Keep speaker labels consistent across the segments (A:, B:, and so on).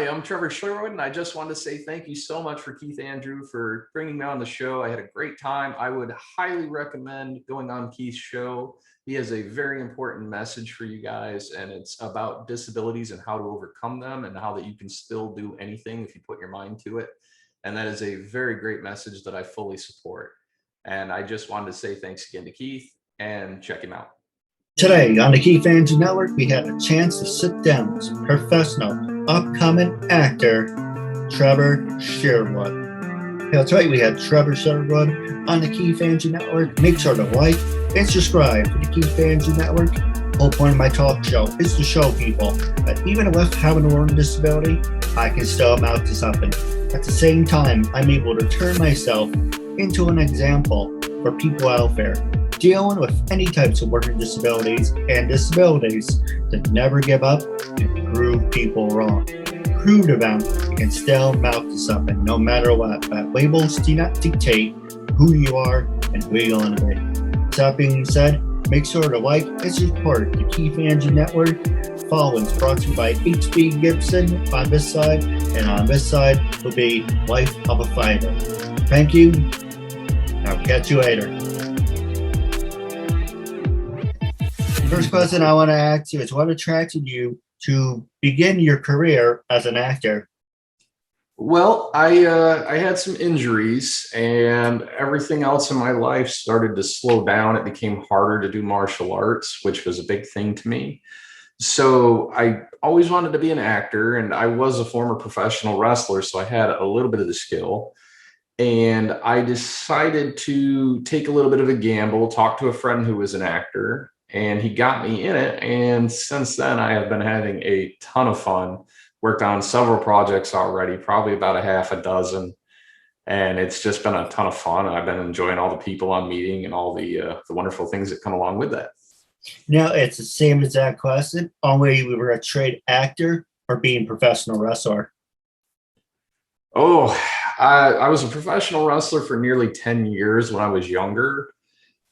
A: I'm Trevor Sherwood, and I just wanted to say thank you so much for Keith Andrew for bringing me on the show. I had a great time. I would highly recommend going on Keith's show. He has a very important message for you guys, and it's about disabilities and how to overcome them and how that you can still do anything if you put your mind to it. And that is a very great message that I fully support. And I just wanted to say thanks again to Keith and check him out.
B: Today on the Keith Andrew Network, we had a chance to sit down with professional upcoming actor Trevor Sherwood. That's right, we had Trevor Sherwood on the Keith Andrew Network. Make sure to like and subscribe to the Keith Andrew Network. The whole point of my talk show is to show people that even with having a learning disability, I can still amount to something. At the same time, I'm able to turn myself into an example for people out there dealing with any types of learning disabilities and disabilities to never give up and prove people wrong. Prove to them you can still amount to something no matter what. That labels do not dictate who you are and who you're going to be. With that being said, make sure to like and support the Keith Andrew Network. Following is brought to you by HB Gibson on this side, and on this side will be Life of a Fighter. Thank you. I'll catch you later. First question I want to ask you is, what attracted you to begin your career as an actor?
A: Well, I had some injuries, and everything else in my life started to slow down. It became harder to do martial arts, which was a big thing to me. So I always wanted to be an actor, and I was a former professional wrestler, so I had a little bit of the skill. And I decided to take a little bit of a gamble, talk to a friend who was an actor, and he got me in it. And since then, I have been having a ton of fun. Worked on several projects already, probably about a half a dozen. And it's just been a ton of fun. I've been enjoying all the people I'm meeting and all the wonderful things that come along with that.
B: Now, it's the same exact question. Only we were a trade actor or being professional wrestler.
A: Oh, I was a professional wrestler for nearly 10 years when I was younger.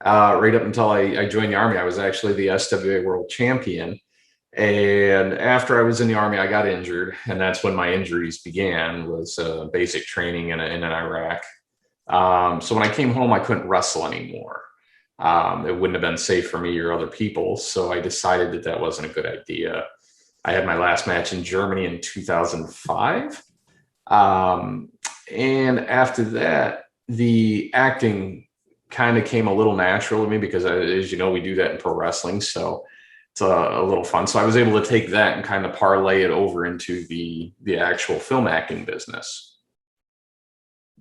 A: Right up until I joined the Army. I was actually the SWA world champion. And after I was in the Army, I got injured. And that's when my injuries began, was basic training in Iraq. So when I came home, I couldn't wrestle anymore. It wouldn't have been safe for me or other people. So I decided that wasn't a good idea. I had my last match in Germany in 2005. And after that, the acting kind of came a little natural to me because, as you know, we do that in pro wrestling. So it's a little fun. So I was able to take that and kind of parlay it over into the actual film acting business.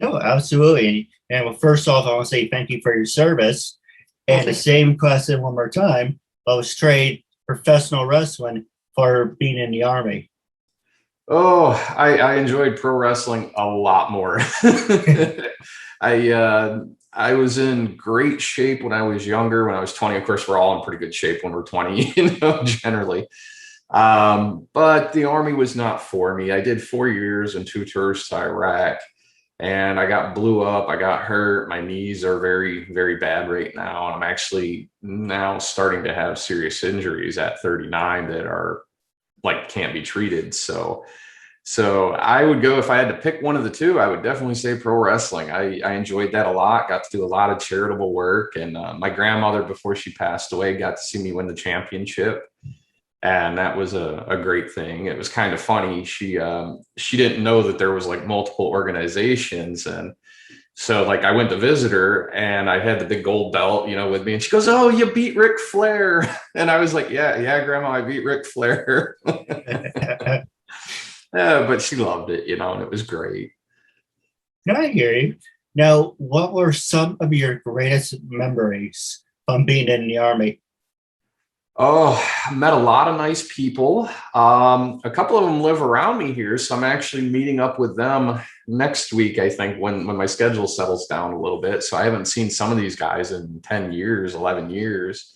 B: No, absolutely. And well, first off, I want to say thank you for your service. And the same question one more time. I was trade professional wrestling for being in the Army.
A: Oh, I enjoyed pro wrestling a lot more. I was in great shape when I was younger. When I was 20, of course, we're all in pretty good shape when we're 20, generally. But the Army was not for me. I did 4 years and 2 tours to Iraq, and I got blew up. I got hurt. My knees are very, very bad right now. And I'm actually now starting to have serious injuries at 39 that are like can't be treated. So I would go, if I had to pick one of the two, I would definitely say pro wrestling. I enjoyed that a lot, got to do a lot of charitable work. And my grandmother, before she passed away, got to see me win the championship. And that was a great thing. It was kind of funny. She didn't know that there was like multiple organizations. And so like I went to visit her and I had the big gold belt, with me. And she goes, "Oh, you beat Ric Flair." And I was like, yeah, Grandma, I beat Ric Flair. But she loved it, and it was great.
B: I hear you. Now, what were some of your greatest memories from being in the Army?
A: Oh, I met a lot of nice people. A couple of them live around me here, so I'm actually meeting up with them next week, I think, when my schedule settles down a little bit. So I haven't seen some of these guys in 10 years, 11 years.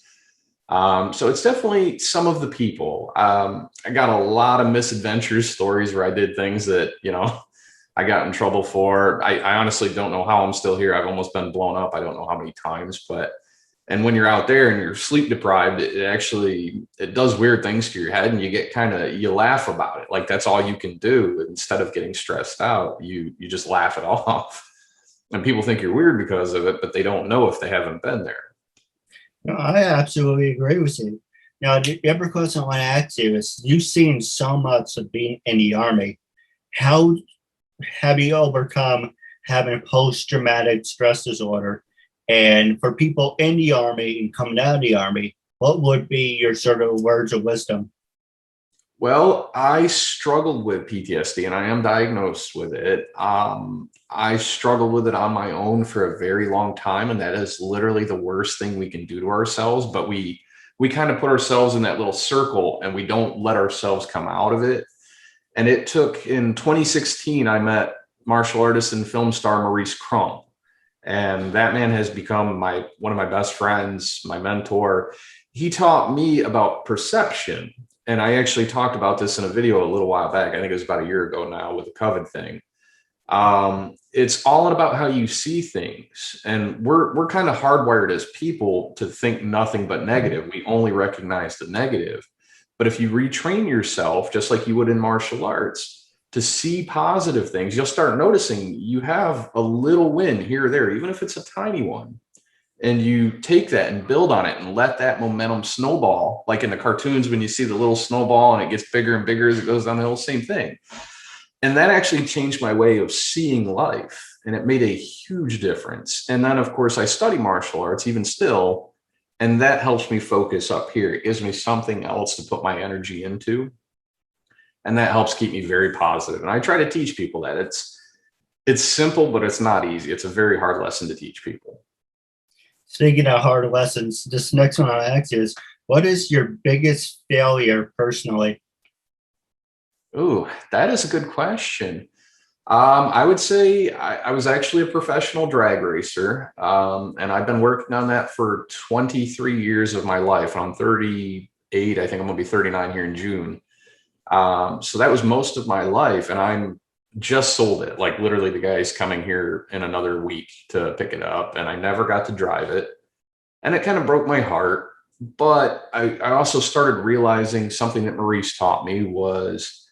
A: So it's definitely some of the people. I got a lot of misadventures stories where I did things that, I got in trouble for. I honestly don't know how I'm still here. I've almost been blown up. I don't know how many times, but And when you're out there and you're sleep deprived, it does weird things to your head, and you get you laugh about it. Like that's all you can do. Instead of getting stressed out, you just laugh it off. And people think you're weird because of it, but they don't know if they haven't been there.
B: No, I absolutely agree with you. Now, the other question I want to ask you is, you've seen so much of being in the Army. How have you overcome having post-traumatic stress disorder? And for people in the Army and coming out of the Army, what would be your sort of words of wisdom?
A: Well, I struggled with PTSD and I am diagnosed with it. I struggled with it on my own for a very long time. And that is literally the worst thing we can do to ourselves. But we kind of put ourselves in that little circle and we don't let ourselves come out of it. And it took, in 2016, I met martial artist and film star Marrese Crump. And that man has become one of my best friends, my mentor. He taught me about perception. And I actually talked about this in a video a little while back. I think it was about a year ago now with the COVID thing. It's all about how you see things. And we're kind of hardwired as people to think nothing but negative. We only recognize the negative. But if you retrain yourself, just like you would in martial arts, to see positive things, you'll start noticing you have a little win here or there, even if it's a tiny one. And you take that and build on it and let that momentum snowball, like in the cartoons when you see the little snowball and it gets bigger and bigger as it goes down the hill, same thing. And that actually changed my way of seeing life. And it made a huge difference. And then, of course, I study martial arts even still. And that helps me focus up here. It gives me something else to put my energy into. And that helps keep me very positive. And I try to teach people that it's simple, but it's not easy. It's a very hard lesson to teach people.
B: Speaking of hard lessons, this next one I'll ask you is, what is your biggest failure personally?
A: Ooh, that is a good question. I would say I was actually a professional drag racer, and I've been working on that for 23 years of my life. I'm 38. I think I'm going to be 39 here in June. So that was most of my life, and I'm just sold it. Like literally the guy's coming here in another week to pick it up, and I never got to drive it. And it kind of broke my heart. But I also started realizing something that Marrese taught me was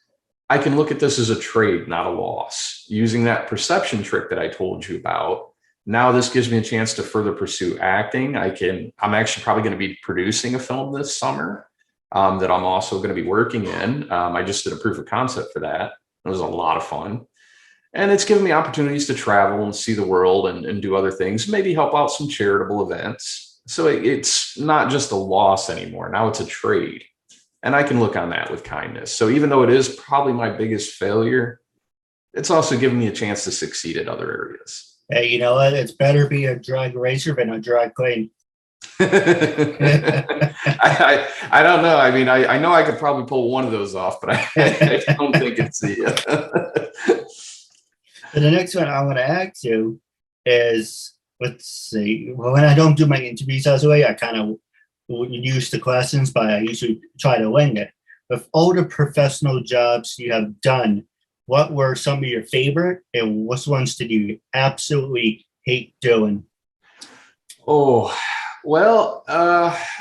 A: I can look at this as a trade, not a loss. Using that perception trick that I told you about, now this gives me a chance to further pursue acting. I'm actually probably going to be producing a film this summer that I'm also going to be working in. I just did a proof of concept for that. It was a lot of fun. And it's given me opportunities to travel and see the world and do other things, maybe help out some charitable events. So it's not just a loss anymore. Now it's a trade. And I can look on that with kindness. So even though it is probably my biggest failure, it's also given me a chance to succeed at other areas.
B: Hey, you know what? It's better be a drag racer than a drag queen.
A: I don't know. I mean, I know I could probably pull one of those off, but I don't think it's the.
B: So the next one I want to ask you is, let's see. Well, when I don't do my interviews as a way, I kind of use the questions, but I usually try to wing it. With all the professional jobs you have done, what were some of your favorite, and what ones did you absolutely hate doing?
A: Oh. Well,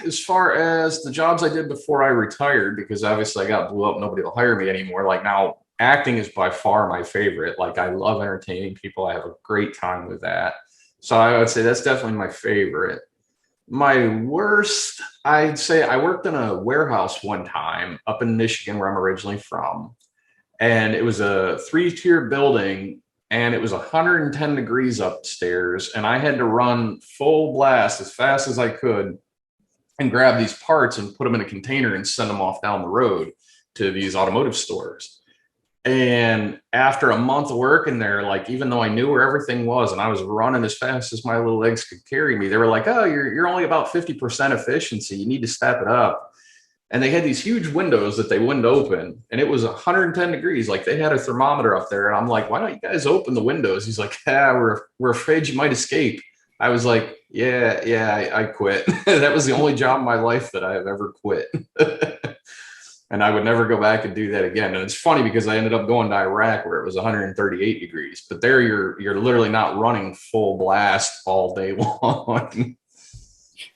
A: as far as the jobs I did before I retired, because obviously I got blew up, nobody will hire me anymore. Like now, acting is by far my favorite. Like I love entertaining people. I have a great time with that. So I would say that's definitely my favorite. My worst, I'd say I worked in a warehouse one time up in Michigan, where I'm originally from. And it was a 3-tier building. And it was 110 degrees upstairs, and I had to run full blast as fast as I could and grab these parts and put them in a container and send them off down the road to these automotive stores. And after a month of working there, like even though I knew where everything was and I was running as fast as my little legs could carry me, they were like, "Oh, you're only about 50% efficiency. You need to step it up." And they had these huge windows that they wouldn't open, and it was 110 degrees. Like they had a thermometer up there, and I'm like, "Why don't you guys open the windows?" He's like, "Yeah, we're afraid you might escape." I was like, "Yeah, I quit." That was the only job in my life that I have ever quit, and I would never go back and do that again. And it's funny because I ended up going to Iraq where it was 138 degrees, but there you're literally not running full blast all day long.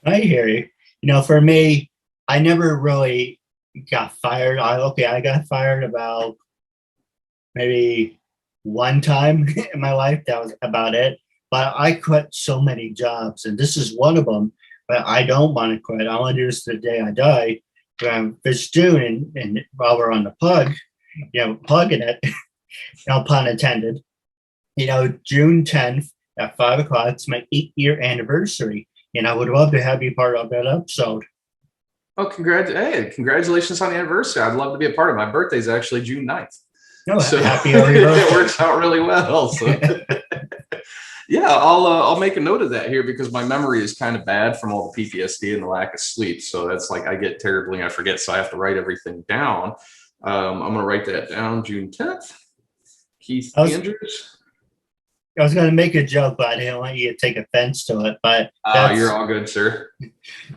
B: I hear you. For me, I never really got fired. I got fired about maybe one time in my life. That was about it. But I quit so many jobs, and this is one of them. But I don't want to quit. I want to do this to the day I die. This June, and while we're on the plug, plugging it, no pun intended. June 10th at 5 o'clock, it's my 8-year anniversary, and I would love to have you part of that episode.
A: Oh, congratulations on the anniversary. I'd love to be a part of it. My birthday's actually June 9th.
B: No, so happy early birthday.
A: It works out really well. So yeah, I'll make a note of that here because my memory is kind of bad from all the PTSD and the lack of sleep. So that's like I get terribly, I forget. So I have to write everything down. I'm going to write that down. June 10th. Keith Andrews.
B: I was going to make a joke, but I didn't want you to take offense to it. But
A: you're all good, sir.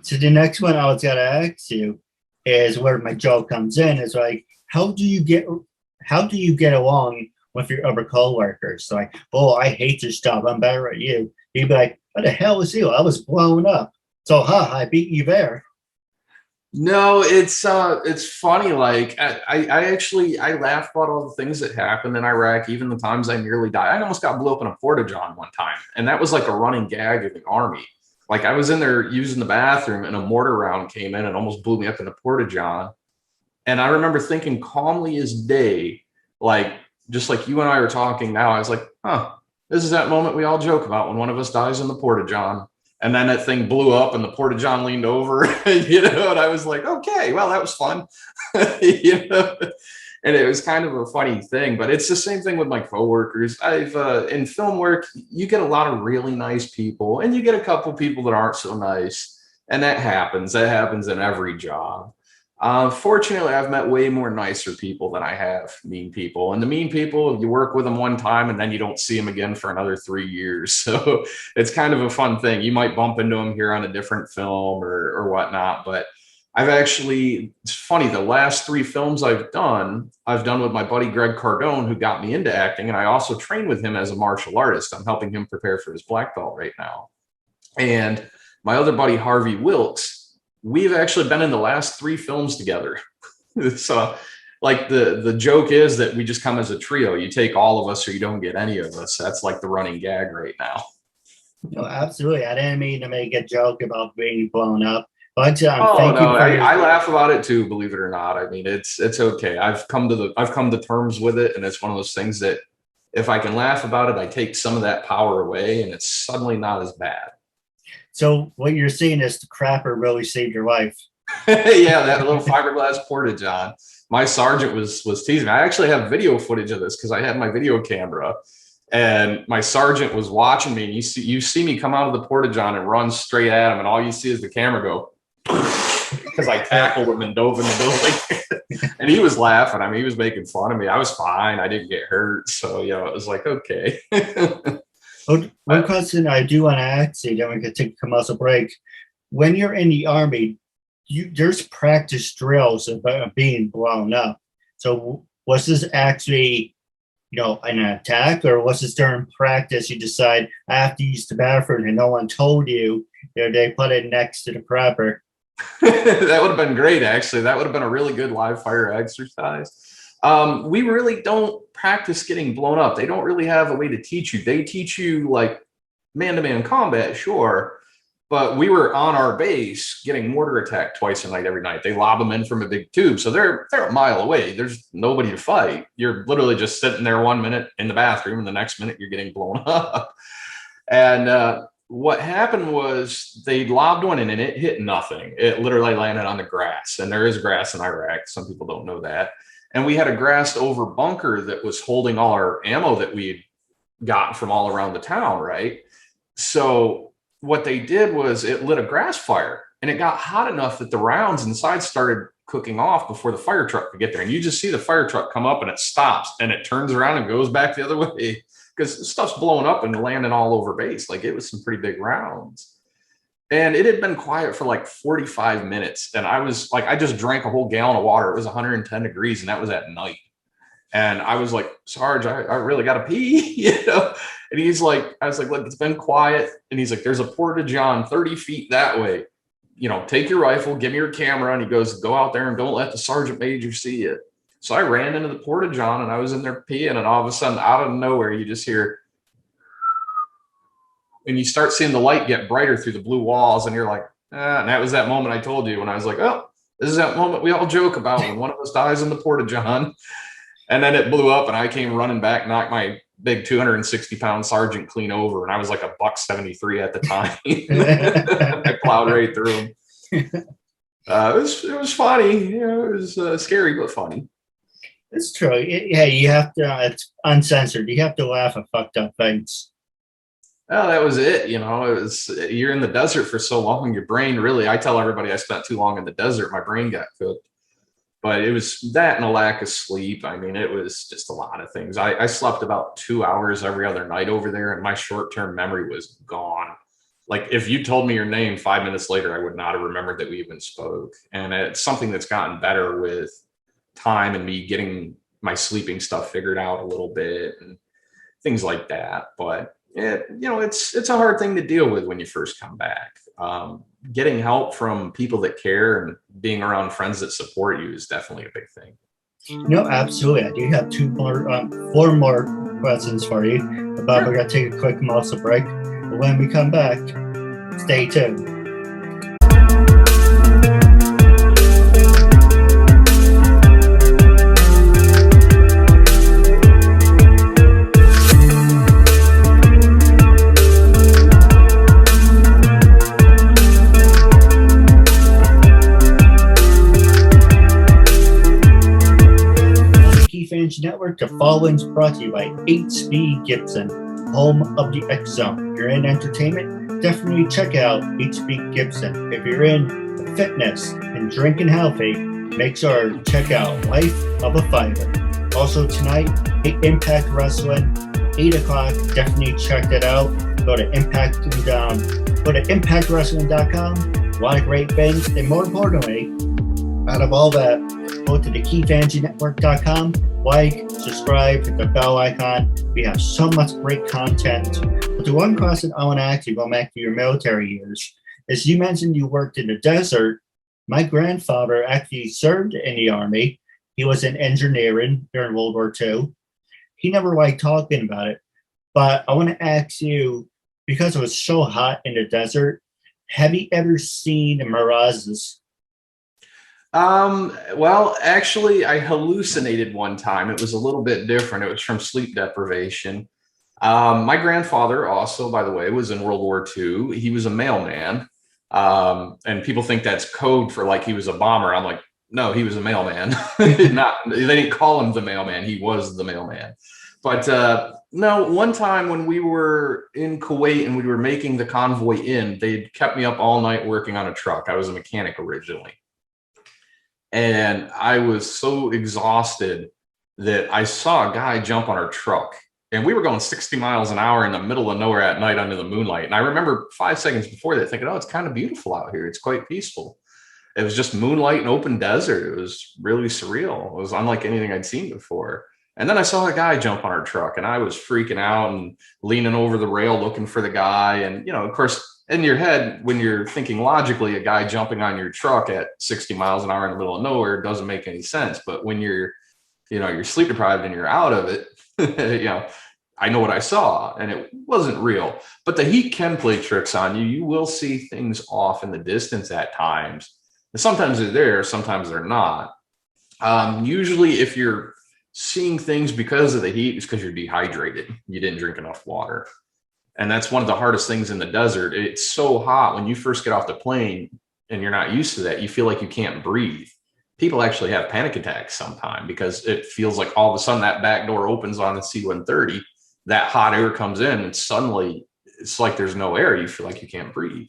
B: So the next one I was going to ask you is where my joke comes in. Is like, how do you get along with your other coworkers? Like, oh, I hate this job. I'm better at you. You'd be like, what the hell is you? I was blown up. So, I beat you there.
A: No, it's funny. Like I laugh about all the things that happened in Iraq, even the times I nearly died. I almost got blew up in a porta-john one time, and that was like a running gag of the Army. Like I was in there using the bathroom, and a mortar round came in and almost blew me up in the porta-john. And I remember thinking calmly as day, like just like you and I are talking now, I was like, this is that moment we all joke about when one of us dies in the porta-john. And then that thing blew up and the porta-john leaned over, and I was like, okay, well, that was fun. And it was kind of a funny thing, but it's the same thing with my coworkers. In film work, you get a lot of really nice people and you get a couple people that aren't so nice. And that happens in every job. Fortunately, I've met way more nicer people than I have mean people. And the mean people, you work with them one time and then you don't see them again for another 3 years. So it's kind of a fun thing. You might bump into them here on a different film or whatnot. But it's funny, the last 3 films I've done with my buddy Greg Cardone, who got me into acting. And I also trained with him as a martial artist. I'm helping him prepare for his black belt right now. And my other buddy, Harvey Wilkes, we've actually been in the last 3 films together. So like the joke is that we just come as a trio. You take all of us or you don't get any of us. That's like the running gag right now.
B: No, absolutely. I didn't mean to make a joke about being blown up. But
A: I laugh about it too, believe it or not. I mean, it's okay. I've come to terms with it, and it's one of those things that if I can laugh about it, I take some of that power away and it's suddenly not as bad.
B: So what you're seeing is the crapper really saved your life.
A: Yeah, that little fiberglass porta-john. My sergeant was teasing me. I actually have video footage of this because I had my video camera, and my sergeant was watching me. And you see me come out of the porta-john and run straight at him, and all you see is the camera go because I tackled him and dove in the building. And he was laughing. I mean, he was making fun of me. I was fine. I didn't get hurt. So it was like okay.
B: One question I do want to ask you, then we can take a commercial break. When you're in the Army, there's practice drills about being blown up. So was this actually, an attack, or was this during practice you decide I have to use the bathroom and no one told you? They put it next to the crapper.
A: That would have been great, actually. That would have been a really good live fire exercise. We really don't practice getting blown up. They don't really have a way to teach you. They teach you like man-to-man combat, sure. But we were on our base getting mortar attacked twice a night, every night. They lob them in from a big tube. So they're a mile away. There's nobody to fight. You're literally just sitting there 1 minute in the bathroom, and the next minute you're getting blown up. And what happened was they lobbed one in and it hit nothing. It literally landed on the grass. And there is grass in Iraq. Some people don't know that. And we had a grassed over bunker that was holding all our ammo that we'd gotten from all around the town, right? So what they did was it lit a grass fire, and it got hot enough that the rounds inside started cooking off before the fire truck could get there. And you just see the fire truck come up and it stops and it turns around and goes back the other way because stuff's blowing up and landing all over base. Like it was some pretty big rounds. And it had been quiet for like 45 minutes. And I was like, I just drank a whole gallon of water. It was 110 degrees, and that was at night. And I was like, Sarge, I really got to pee, you know? And he's like, I was like, look, it's been quiet. And he's like, there's a porta-john 30 feet that way. You know, take your rifle, give me your camera. And he goes, go out there and don't let the sergeant major see you. So I ran into the porta-john and I was in there peeing. And all of a sudden, out of nowhere, you just hear, and you start seeing the light get brighter through the blue walls. And you're like, and that was that moment I told you when I was like, oh, this is that moment we all joke about when one of us dies in the porta-john. And then it blew up and I came running back, knocked my big 260-pound sergeant clean over. And I was like $173 at the time. I plowed right through him. It was funny. You know, it was scary, but funny.
B: It's true. Yeah, you have to, it's uncensored. You have to laugh at fucked up things.
A: Well, that was it. You know, it was, you're in the desert for so long, your brain really, I tell everybody I spent too long in the desert, my brain got cooked. But it was that and a lack of sleep. I mean, it was just a lot of things. I slept about 2 hours every other night over there, and my short-term memory was gone. Like, if you told me your name 5 minutes later, I would not have remembered that we even spoke. And it's something that's gotten better with time and me getting my sleeping stuff figured out a little bit and things like that. But it's a hard thing to deal with when you first come back. Getting help from people that care and being around friends that support you is definitely a big thing.
B: No, absolutely. I do have four more questions for you, but we're going to take a quick muscle break. But when we come back, stay tuned. Network. The following is brought to you by HB Gibson, home of the X Zone. If you're in entertainment, definitely check out HB Gibson. If you're in fitness and drinking healthy, make sure to check out Life of a Fighter. Also tonight, Impact Wrestling, 8 o'clock. Definitely check that out. Go to impactwrestling.com. A lot of great things, and more importantly, out of all that, go to the KeithAndrewNetWork.com. Like, subscribe, hit the bell icon. We have so much great content. But the one question I want to ask you, going back to your military years, is you mentioned you worked in the desert. My grandfather actually served in the Army. He was in engineering during World War II. He never liked talking about it. But I want to ask you, because it was so hot in the desert, have you ever seen the Marreses?
A: Well, actually, I hallucinated one time. It was a little bit different. It was from sleep deprivation. My grandfather also, by the way, was in World War II. He was a mailman. And people think that's code for like he was a bomber. I'm like, no, he was a mailman. They didn't call him the mailman. He was the mailman. But no, one time when we were in Kuwait and we were making the convoy in, they kept me up all night working on a truck. I was a mechanic originally. And I was so exhausted that I saw a guy jump on our truck. And we were going 60 miles an hour in the middle of nowhere at night under the moonlight. And I remember 5 seconds before that thinking, oh, it's kind of beautiful out here. It's quite peaceful. It was just moonlight and open desert. It was really surreal. It was unlike anything I'd seen before. And then I saw a guy jump on our truck and I was freaking out and leaning over the rail looking for the guy. And, of course, in your head, when you're thinking logically, a guy jumping on your truck at 60 miles an hour in the middle of nowhere doesn't make any sense. But when you're sleep deprived and you're out of it, I know what I saw and it wasn't real. But the heat can play tricks on you. You will see things off in the distance at times. And sometimes they're there, sometimes they're not. Usually if you're seeing things because of the heat, it's because you're dehydrated. You didn't drink enough water. And that's one of the hardest things in the desert. It's so hot when you first get off the plane and you're not used to that. You feel like you can't breathe. People actually have panic attacks sometimes because it feels like all of a sudden that back door opens on the C-130. That hot air comes in and suddenly it's like there's no air. You feel like you can't breathe.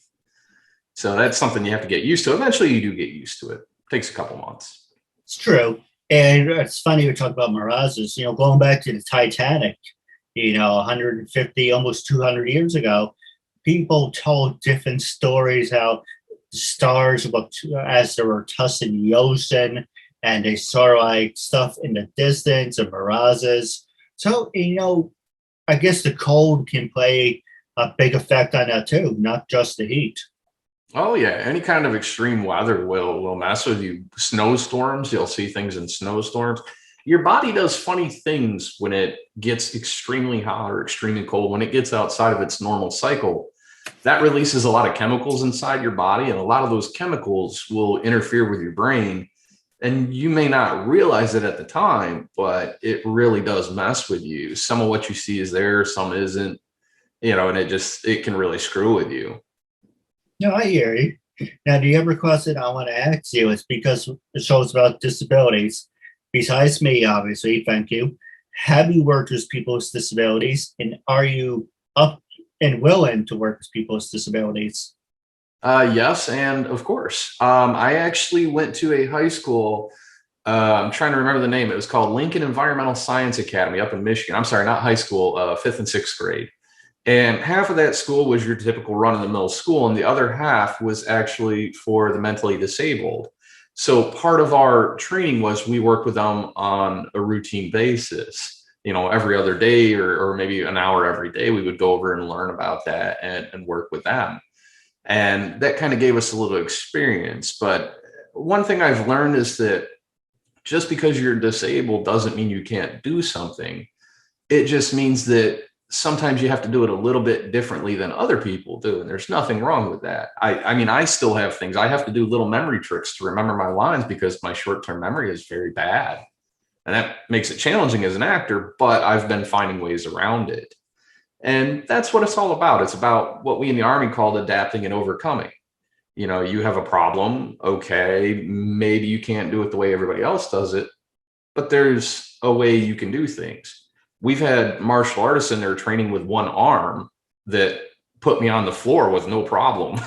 A: So that's something you have to get used to. Eventually you do get used to it. It takes a couple months.
B: It's true. And it's funny we talk about Marreses, going back to the Titanic. 150, almost 200 years ago, people told different stories how the stars looked as they were tossing the ocean and they saw like stuff in the distance and mirages. So, I guess the cold can play a big effect on that too, not just the heat.
A: Oh yeah, any kind of extreme weather will mess with you. Snowstorms, you'll see things in snowstorms. Your body does funny things when it gets extremely hot or extremely cold. When it gets outside of its normal cycle, that releases a lot of chemicals inside your body, and a lot of those chemicals will interfere with your brain. And you may not realize it at the time, but it really does mess with you. Some of what you see is there, some isn't, and it can really screw with you.
B: No, I hear you. Now, do you ever cross it? I want to ask you. It's because the show's about disabilities. Besides me, obviously, thank you. Have you worked with people with disabilities, and are you up and willing to work with people with disabilities?
A: Yes, and of course. I actually went to a high school. I'm trying to remember the name. It was called Lincoln Environmental Science Academy up in Michigan. I'm sorry, not high school, fifth and sixth grade. And half of that school was your typical run-of-the-mill school, and the other half was actually for the mentally disabled. So part of our training was we worked with them on a routine basis. Every other day or maybe an hour every day, we would go over and learn about that and work with them. And that kind of gave us a little experience. But one thing I've learned is that just because you're disabled doesn't mean you can't do something. It just means that sometimes you have to do it a little bit differently than other people do. And there's nothing wrong with that. I mean, I still have things. I have to do little memory tricks to remember my lines because my short-term memory is very bad. And that makes it challenging as an actor, but I've been finding ways around it. And that's what it's all about. It's about what we in the Army called adapting and overcoming. You have a problem. Okay, maybe you can't do it the way everybody else does it, but there's a way you can do things. We've had martial artists in there training with one arm that put me on the floor with no problem,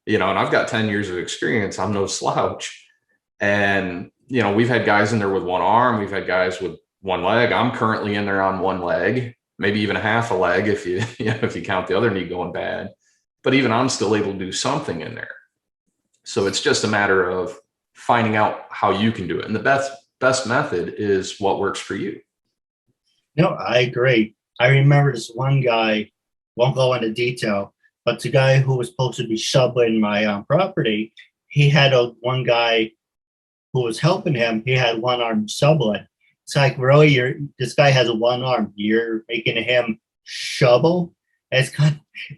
A: and I've got 10 years of experience. I'm no slouch. And, we've had guys in there with one arm. We've had guys with one leg. I'm currently in there on one leg, maybe even half a leg if you, if you count the other knee going bad. But even I'm still able to do something in there. So it's just a matter of finding out how you can do it. And the best method is what works for you.
B: No, I agree. I remember this one guy, won't go into detail, but the guy who was supposed to be shoveling my property, he had one guy who was helping him. He had one arm shoveling. It's like, really, this guy has one arm. You're making him shovel? It's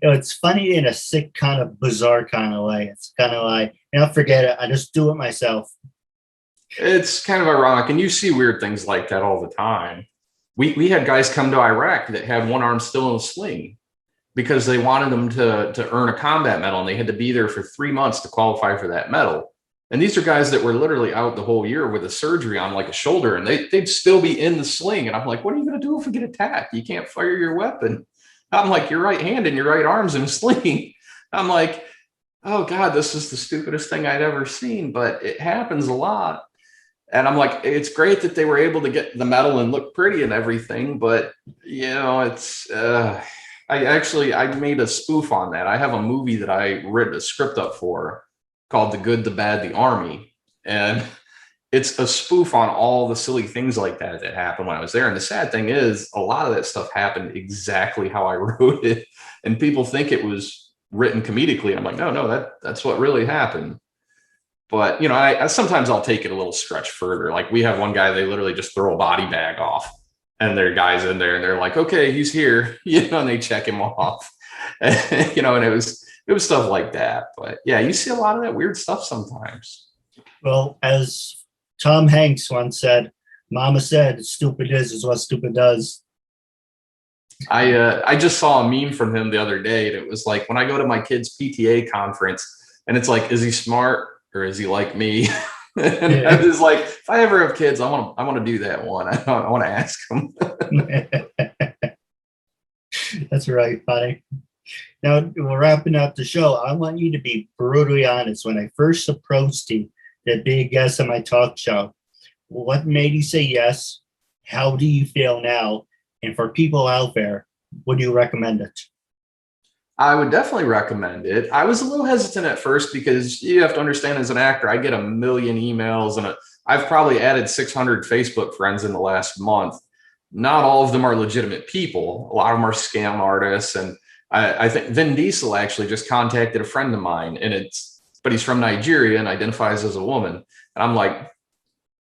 B: it's funny in a sick kind of bizarre kind of way. It's kind of like, forget it. I just do it myself.
A: It's kind of ironic. And you see weird things like that all the time. We had guys come to Iraq that had one arm still in a sling because they wanted them to earn a combat medal, and they had to be there for 3 months to qualify for that medal. And these are guys that were literally out the whole year with a surgery on like a shoulder, and they'd still be in the sling. And I'm like, what are you going to do if we get attacked? You can't fire your weapon. I'm like, your right hand and your right arm's in a sling. I'm like, oh God, this is the stupidest thing I'd ever seen, but it happens a lot. And I'm like, it's great that they were able to get the medal and look pretty and everything, but it's I made a spoof on that. I have a movie that I wrote a script up for called The Good, the Bad, the Army. And it's a spoof on all the silly things like that happened when I was there. And the sad thing is a lot of that stuff happened exactly how I wrote it. And people think it was written comedically. I'm like, no, that's what really happened. But, I sometimes I'll take it a little stretch further. Like we have one guy, they literally just throw a body bag off and there are guys in there and they're like, okay, he's here, and they check him off, and it was stuff like that. But yeah, you see a lot of that weird stuff sometimes.
B: Well, as Tom Hanks once said, Mama said, stupid is what stupid does.
A: I just saw a meme from him the other day, and it was like, when I go to my kid's PTA conference and it's like, is he smart? Or is he like me? And yeah. I was like, if I ever have kids, I want to do that one. I want to ask them.
B: That's right, buddy. Now we're wrapping up the show. I want you to be brutally honest. When I first approached you to be a guest on my talk show, what made you say yes? How do you feel now? And for people out there, would you recommend it?
A: I would definitely recommend it. I was a little hesitant at first because you have to understand, as an actor, I get a million emails and I've probably added 600 Facebook friends in the last month. Not all of them are legitimate people. A lot of them are scam artists. And I think Vin Diesel actually just contacted a friend of mine, but he's from Nigeria and identifies as a woman. And I'm like,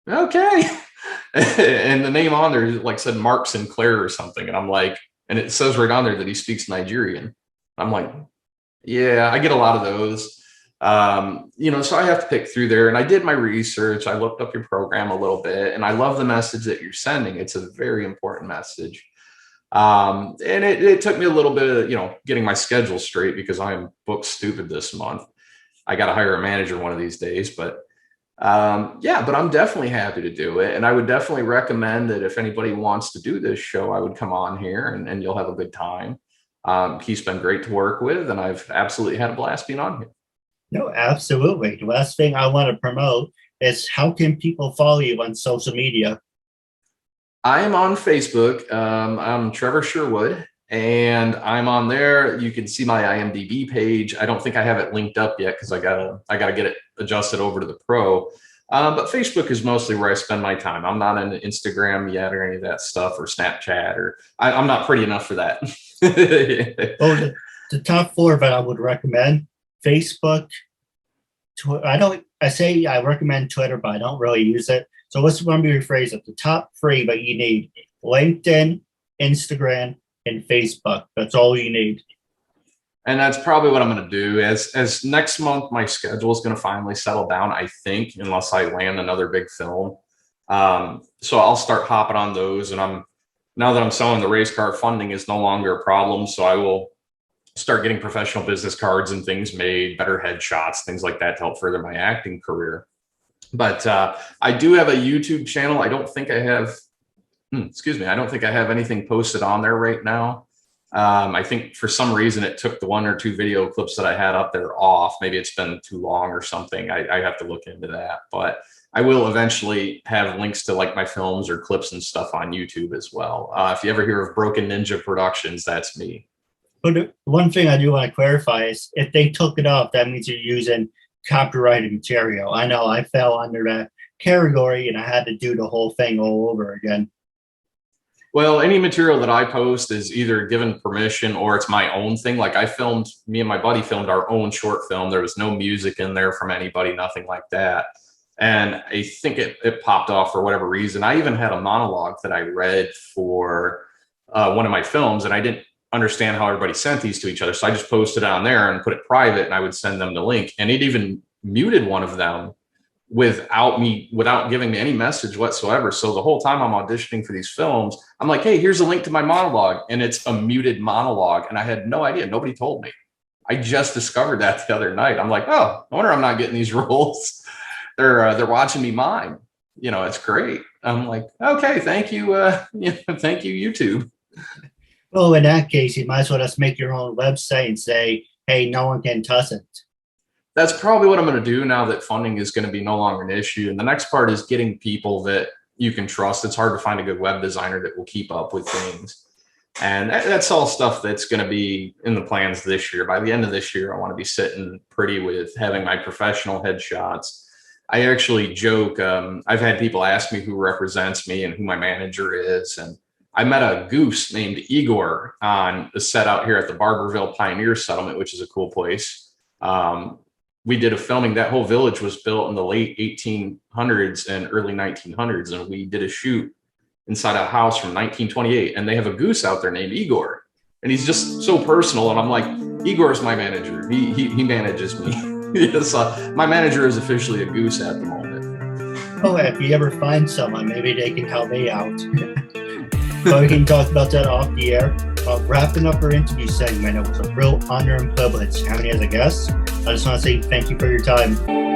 A: okay. And the name on there like said Mark Sinclair or something. And I'm like, and it says right on there that he speaks Nigerian. I'm like, yeah, I get a lot of those. So I have to pick through there, and I did my research. I looked up your program a little bit, and I love the message that you're sending. It's a very important message. And it took me a little bit of, getting my schedule straight because I'm booked stupid this month. I got to hire a manager one of these days, but but I'm definitely happy to do it. And I would definitely recommend that if anybody wants to do this show, I would come on here and you'll have a good time. He's been great to work with, and I've absolutely had a blast being on here.
B: No, absolutely. The last thing I want to promote is how can people follow you on social media?
A: I'm on Facebook. I'm Trevor Sherwood, and I'm on there. You can see my IMDb page. I don't think I have it linked up yet because I gotta get it adjusted over to the pro. But Facebook is mostly where I spend my time. I'm not on Instagram yet or any of that stuff, or Snapchat, or I'm not pretty enough for that.
B: Well, the top four that I would recommend: Facebook. I recommend Twitter, but I don't really use it. So let's rephrase it. The top three that you need: LinkedIn, Instagram, and Facebook. That's all you need.
A: And that's probably what I'm going to do. As next month, my schedule is going to finally settle down, I think, unless I land another big film. So I'll start hopping on those. And now that I'm selling the race car, funding is no longer a problem. So I will start getting professional business cards and things made, better headshots, things like that to help further my acting career. But I do have a YouTube channel. I don't think I have anything posted on there right now. I think for some reason it took the 1 or 2 video clips that I had up there off. Maybe it's been too long or something. I have to look into that. But I will eventually have links to like my films or clips and stuff on YouTube as well. If you ever hear of Broken Ninja Productions, that's me.
B: But one thing I do want to clarify is if they took it off, that means you're using copyrighted material. I know I fell under that category and I had to do the whole thing all over again.
A: Well, any material that I post is either given permission or it's my own thing. Like me and my buddy filmed our own short film. There was no music in there from anybody, nothing like that. And I think it popped off for whatever reason. I even had a monologue that I read for one of my films, and I didn't understand how everybody sent these to each other. So I just posted it on there and put it private, and I would send them the link. And it even muted one of them without giving me any message whatsoever. So the whole time I'm auditioning for these films, I'm like, hey, here's a link to my monologue. And it's a muted monologue. And I had no idea. Nobody told me. I just discovered that the other night. I'm like, oh, I wonder I'm not getting these roles. They're watching me mime. It's great. I'm like, okay, thank you. Thank you, YouTube.
B: Well, in that case, you might as well just make your own website and say, hey, no one can touch it.
A: That's probably what I'm going to do now that funding is going to be no longer an issue. And the next part is getting people that you can trust. It's hard to find a good web designer that will keep up with things. And that's all stuff that's going to be in the plans this year. By the end of this year, I want to be sitting pretty with having my professional headshots. I actually joke. I've had people ask me who represents me and who my manager is. And I met a goose named Igor on the set out here at the Barberville Pioneer Settlement, which is a cool place. We did a filming. That whole village was built in the late 1800s and early 1900s. And we did a shoot inside a house from 1928. And they have a goose out there named Igor. And he's just so personal. And I'm like, Igor is my manager. He manages me. Yes, my manager is officially a goose at the moment.
B: Oh, if you ever find someone, maybe they can help me out. But we can talk about that off the air. Wrapping up our interview segment, it was a real honor and privilege having you as a guest. I just want to say thank you for your time.